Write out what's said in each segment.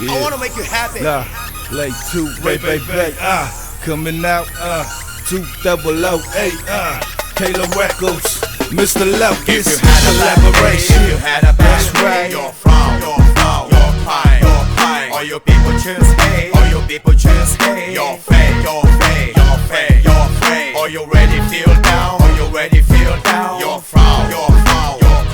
Yeah. I wanna make you happy. Nah, like 2, baby, coming out, 2008, Keilarecords, Mr. Loces, If you had a collaboration. if you had a That's bad right. Your frown, your pine, all your people just hate, all your people just hate. Your fade, all you ready feel down, all you ready feel down. Your frown, your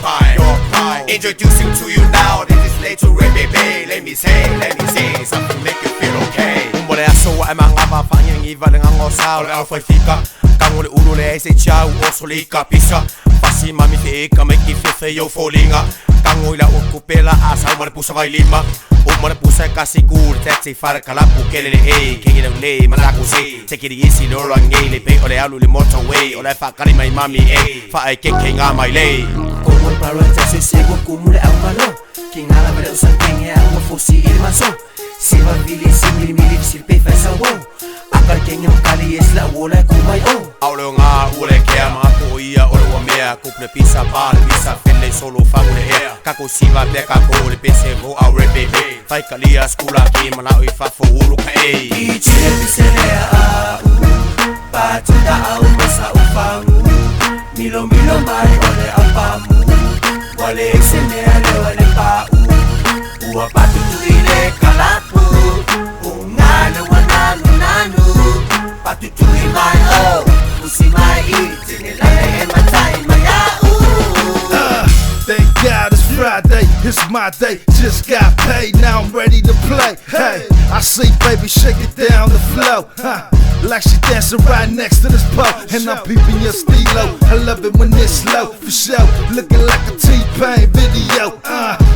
pine, introducing to you now. This is late to baby. Let me say something make you feel okay. Mole aso ay mga papanyang iba lang ang osaw al fika. Kangole ulo le se chau osolika pisa. Pasi mami te ka make you feel yo folinga. Kangoila ukupela asa umare pusa vai lima. Umare pusa kasigur taxi far kalapu kelele hey kengile le malaku se. Take it easy lo rangele pe ole alu le motorway ole fa kali mai mami eh fa ai keke nga mai le. Como el palo de se ciego como le amalo. Quem nada vai usar quem é uma fosse ele maçom. Se vai vili simili mili se pe faz a wow. Akar quem é um cali es la wola como ai oh. Aulo nga ule kea mga kuia olo wa mea kuple pisa pal pisa fele solo fa ule hea kako siva beka ko le pese vo aure bebe fai kalia skula ki mana oi fa fo ulu ka ei Ichile pisele a Patuda au masa ufamu Milo mai ole apamu Wale exene ale wale pau Ua patu tuile kalapu Ungane wananu nanu Patu tui mai o Usi mai itini lale e matai mai au Thank God it's Friday, it's my day. Just got paid, now I'm ready to play. Hey, I see baby shake it down the floor, like she dancing right next to this pole. And I'm peeping your stilo. I love it when it's slow, for sure. Looking like a T-Pain video.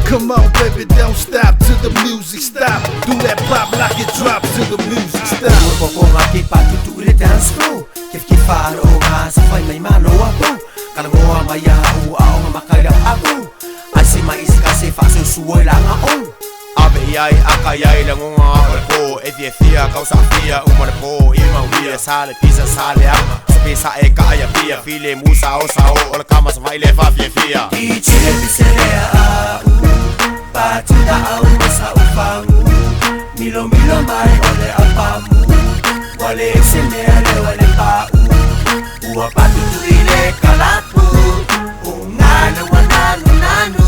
Come on, baby, don't stop till the music stop. Do that pop like it drops till the music stop. Koko ngaki patu tuile dance floor. Kif kifalo nga sa fay may malo ako. Kalangoa maya u ao mamakaya ako. Asi mais kasi faso suoy lang ako. Abe yai akayai langunga olko edie fia causa fia umare po ima uia sale pisa sale ama pisa e kaya fia file musa osa o ol kama sa vai leva fia Ichile pisele a Patuda au masa ufamu Milo mai ole apamu Wale exene ale wale pau Ua patu tuile kalapu Ungane wananu nanu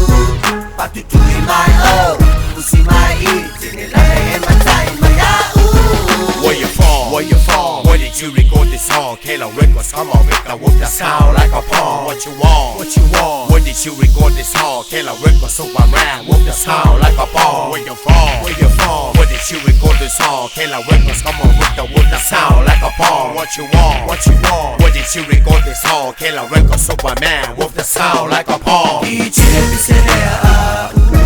Patu tui mai o Usi mai itini lale e matai mai au Where you from? Where you from? Where did you record this song? Keilarecords, come on, make a whoop that sound like a palm. What you want? What you want? Where did you record this song? Keilarecords, Superman, whoop that sound like a palm. Where you from? Where you from? Where did you record this song? Keilarecords, come on, whoop that sound like a palm. What you want? What you want? Where did you record this song? Keilarecords, Superman, whoop that sound like a palm. Ichile pisele a